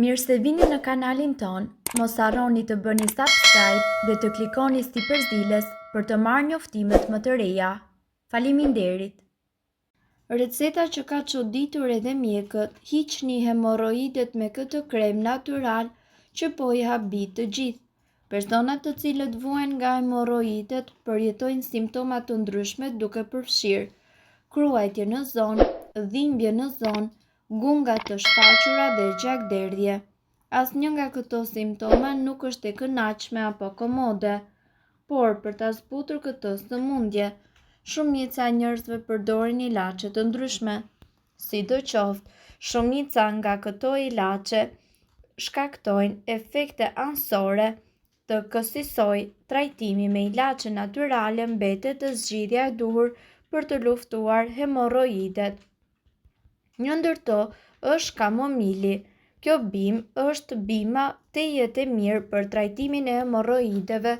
Mirë se vini në kanalin ton, mos harroni të bëni subscribe dhe të klikoni si përzdiles për të marrë njoftimet më të reja. Faleminderit! Receta që ka çoditur edhe mjekët, hiqni hemoroidet me këtë krem natyral që po i habit të gjithë. Personat të cilët vuajnë nga hemoroidet përjetojnë simptoma të ndryshme duke përfshirë kruajtje në zonë, dhimbje në zonë, gunga të shfaqura dhe gjakderdhje. Asnjë nga këto simptoma nuk është e kënaqshme apo komode, por për ta zbutur këtë sëmundje, shumica e njerëzve përdorin ilaçe të ndryshme. Sidoqoftë, shumica nga këto ilaçe shkaktojnë efekte anësore të kësaj. Trajtimi me ilaçe natyrale mbetet zgjidhja e duhur për të luftuar hemoroidet. Një ndër to është kamomili. Kjo bimë është bima tejet e mirë për trajtimin e hemoroideve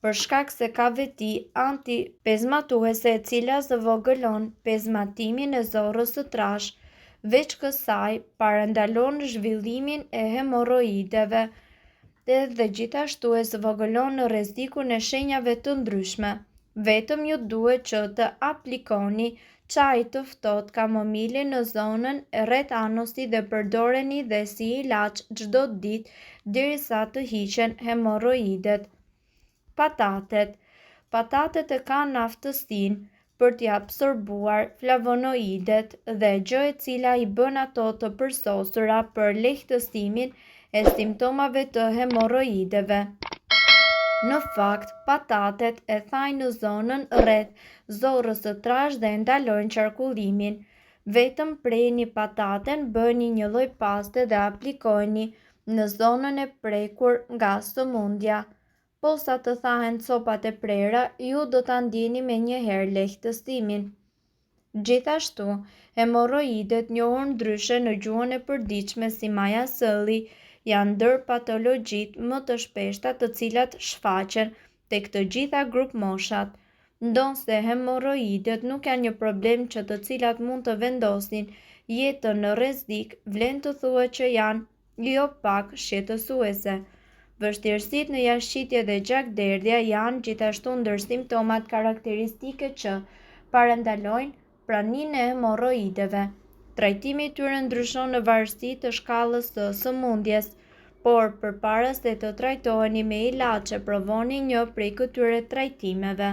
për shkak se ka veti antipezmatuese e cila zvogëlon pezmatimin e zorrës së trashë. Veç kësaj, parandalon zhvillimin e hemoroideve dhe gjithashtu e zvogëlon rrezikun e shenjave të ndryshme. Vetëm ju duhet që të aplikoni çaj të ftohtë kamomile në zonën rreth anusit dhe përdoreni dhe si ilaç çdo ditë derisa të hiqen hemoroidet. Patatet e kanë aftësinë për t'i absorbuar flavonoidet dhe gjë e cila i bën ato të përsosura për lehtësimin e simptomave të hemoroideve. Në fakt, patatet e thajnë në zonën rreth zorrës së trashë dhe ndalojnë qarkullimin. Vetëm preni pataten, bëni një lloj paste dhe aplikojeni në zonën e prekur nga sëmundja. Posa të thahen copat e prera, ju do ta ndjeni menjëherë lehtësimin. Gjithashtu, hemoroidet, njohur ndryshe në gjuhën e përditshme si maja sëlli, janë ndër patologjitë më të shpeshta të cilat shfaqen tek të gjitha grup moshat. Ndonse hemoroidet nuk janë një problem që të cilat mund të vendosin jetën në rrezik, vlen të thuhet që janë jo pak shqetësuese. Vështirësitë në jashtëqitje dhe gjakderdhja janë gjithashtu ndër simptomat karakteristike që parandalojnë praninë e hemoroideve. Trajtimi i tyre ndryshon në varësi të shkallës së sëmundjes, por përpara se të trajtoheni me ilaçe, provoni një prej këtyre trajtimeve.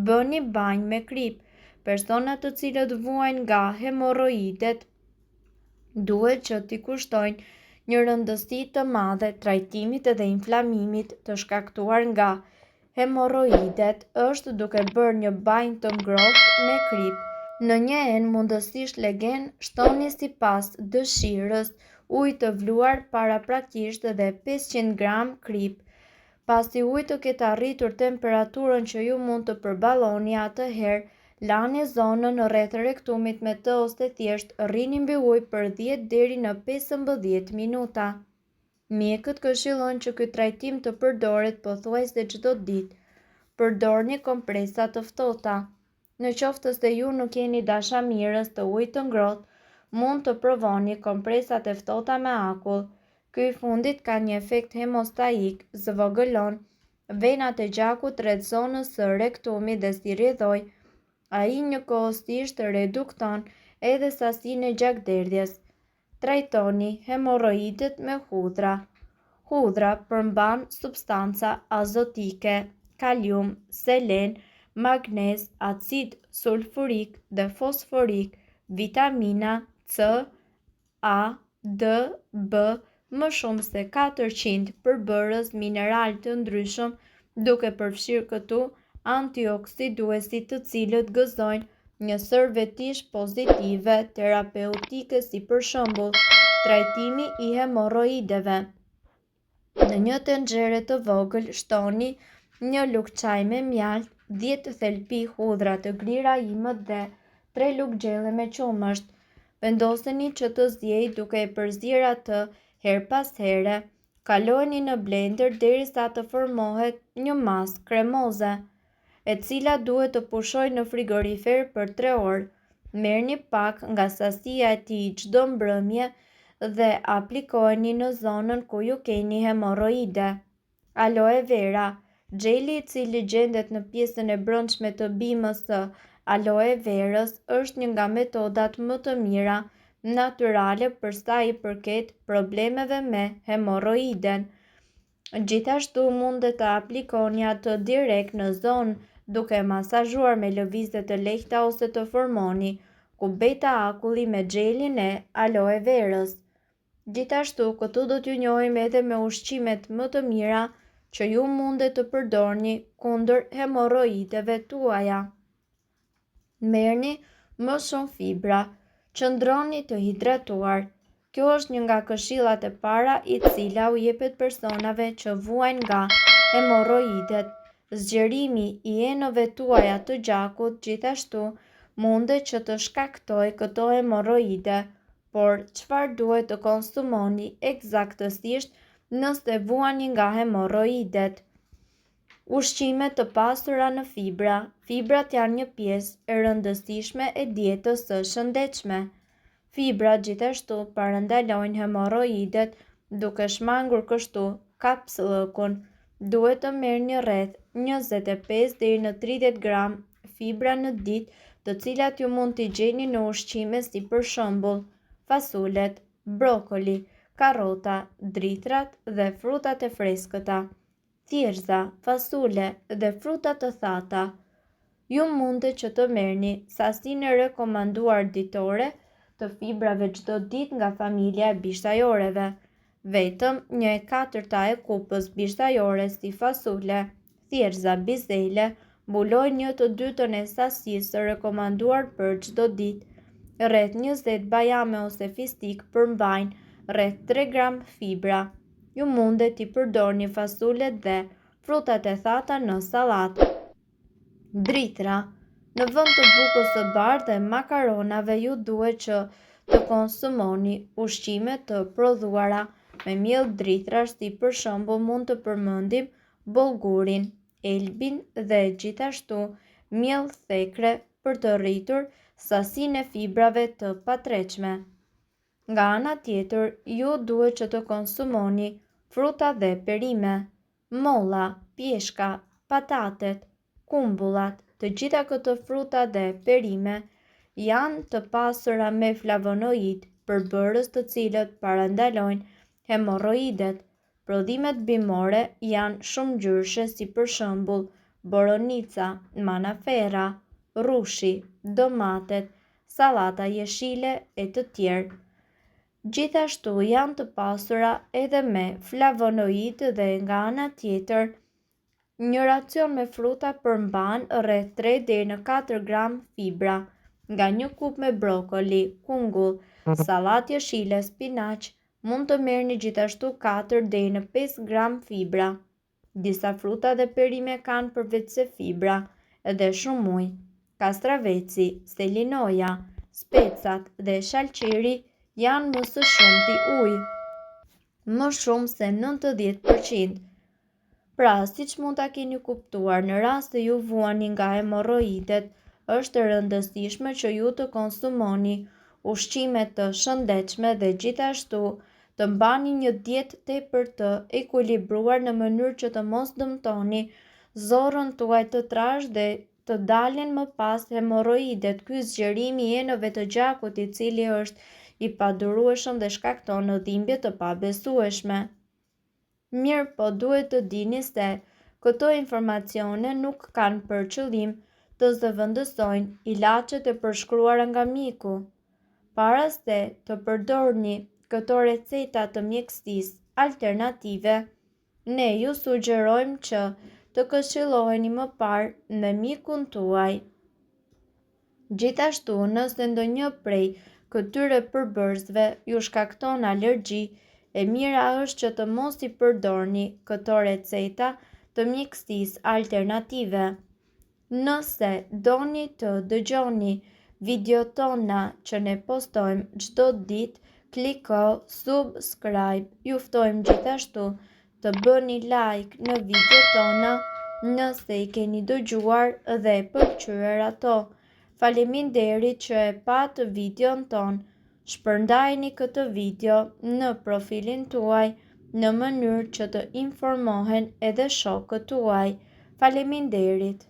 Bëni banjë me krip. Personat të cilët vuajnë nga hemoroidet duhet që t'i kushtojnë një rëndësi të madhe trajtimit dhe inflamimit të shkaktuar nga hemoroidet është duke bërë një banjë të ngrohtë me krip. Në një enë mundësisht legen shtoni sipas dëshirës ujë të vluar paraprakisht dhe 500 gram krip. Pasi uji të ketë arritur temperaturën që ju mund të përballoni, atëherë lani zonën rreth rektumit me toste thjesht rrini mbi ujë për 10 deri në 15 minuta. Mjekët këshillojnë që ky trajtim të përdoret pothuajse çdo ditë. Përdorni kompresa të ftohta. Në qoftë se ju nuk jeni dashamirës të ujit të ngrohtë, mund të provoni kompresat e ftohta me akull. Ky i fundit ka një efekt hemostaik, zvogëlon venat e gjakut rreth zonës së rektumit dhe si rrjedhoj, ai njëkohësisht redukton edhe sasinë e gjakderdhjes. Trajtoni hemoroidet me hudhra. Hudhra përmban substanca azotike, kalium, selen, magnez, acid sulfurik dhe fosforik, vitamina C, A, D, B, më shumë se 400 përbërës mineral të ndryshëm, duke përfshirë këtu antioksiduesi të cilët gëzojnë një sër vetish pozitive terapeutike si për shembull trajtimi i hemoroideve. Në një tenxhere të vogël shtoni një lugë çaj me mjaltë, 10 thelpi hudhra të grira imët dhe 3 lugë gjelle me qumësht. Vendoseni që të zjejë duke e përzier atë her pas here. Kalojeni në blender derisa të formohet një masë kremoze, e cila duhet të pushojë në frigorifer për 3 orë. Merrni pak nga sasia e tij çdo mbrëmje dhe aplikojeni në zonën ku ju keni hemoroide. Aloe vera. Gjeli i cili gjendet në pjesën e brendshme të bimës së aloe verës është një nga metodat më të mira natyrale për sa i përket problemeve me hemoroiden. Gjithashtu mundet të aplikoni atë direkt në zonë duke masazhuar me lëvizje të lehta ose të formoni ku beta akulli me gjelin e aloe verës. Gjithashtu këtu do t'ju njohim edhe me ushqimet më të mira që ju mundet të përdorni kundër hemoroideve tuaja. Merrni më shumë fibra, qëndroni të hidratuar. Kjo është një nga këshillat e para i cila u jepet personave që vuajnë nga hemoroidet. Zgjerimi i enëve tuaja të gjakut gjithashtu mundet që të shkaktoj këto hemoroide, por çfarë duhet të konsumoni eksaktësisht nëse vuani nga hemoroidet? Ushqime të pasura në fibra. Fibrat janë një pjesë e rëndësishme e dietës së shëndetshme. Fibrat gjithashtu parandalojnë hemoroidet duke shmangur kështu kapsllëkun. Duhet të merrni rreth 25 deri në 30 gram fibra në ditë, të cilat ju mund t'i gjeni në ushqime si për shembull fasulet, brokoli, karrota, dritrat dhe frutat e freskëta, thjerza, fasule dhe fruta të thata. Ju mundet që të merrni sasinë e rekomanduar ditore të fibrave çdo ditë nga familja e bishtajoreve. Vetëm 1/4 e kupës bishtajore si fasule, thjerza, bizele mbulojnë 1/2 e sasisë së rekomanduar për çdo ditë. Rreth 20 bajame ose fistik përmbajnë rreth 3 gram fibra. Ju mundet t'i përdorni fasulet dhe frutat e thata në sallatë. Dritra. Në vend të bukës së bardhë dhe makaronave ju duhet që të konsumoni ushqime të prodhuara me miell dritrash, si për shembull mund të përmendim bollgurin, elbin dhe gjithashtu miell thekre për të rritur sasinë e fibrave të patreqme. Nga ana tjetër, ju duhet që të konsumoni fruta dhe perime, molla, pjeshka, patatet, kumbullat. Të gjitha këto fruta dhe perime janë të pasura me flavonoid, përbërës të cilët parandalojnë hemoroidet. Prodhimet bimore janë shumëngjyrëshe, si për shembull boronica, manafera, rrushi, domatet, sallata jeshile e të tjerë. Gjithashtu janë të pasura edhe me flavonoid dhe nga ana tjetër, një racion me fruta përmban rreth 3 deri në 4 gram fibra. Nga një kupë me brokoli, kungull, sallatë jeshile, spinaq, mund të merrni gjithashtu 4 deri në 5 gram fibra. Disa fruta dhe perime kanë përveç se fibra edhe shumë ujë. Kastraveci, selinoja, specat dhe shalqeri janë më së shumti ujë, më shumë se 90%. Pra, siç mund ta keni kuptuar, në rast se ju vuani nga hemoroidet, është e rëndësishme që ju të konsumoni ushqime të shëndetshme dhe gjithashtu të mbani një dietë tepër të ekuilibruar në mënyrë që të mos dëmtoni zorrën tuaj të trashë dhe të dalin më pas hemoroidet. Ky zgjerimi i enëve të gjakut, i cili është i padurueshëm dhe shkakton dhimbje të pabesueshme. Mirë, po duhet të dini se këto informacione nuk kanë për qëllim të zëvendësojnë ilaçet e përshkruara nga mjeku. Para se të përdorni këto receta të mjekësisë alternative, ne ju sugjerojmë që të këshilloheni më parë me mjekun tuaj. Gjithashtu, nëse ndonjë prej këtyre përbërësve ju shkakton alergji, e mira është që të mos i përdorni këto receta të mjekësisë alternative. Nëse doni të dëgjoni videot tona që ne postojmë çdo ditë, kliko subscribe. Ju ftojmë gjithashtu të bëni like në videot tona nëse i keni dëgjuar dhe pëlqyer ato. Faleminderit që e pat videon ton. Shpërndajeni këtë video në profilin tuaj në mënyrë që të informohen edhe shokët tuaj. Faleminderit!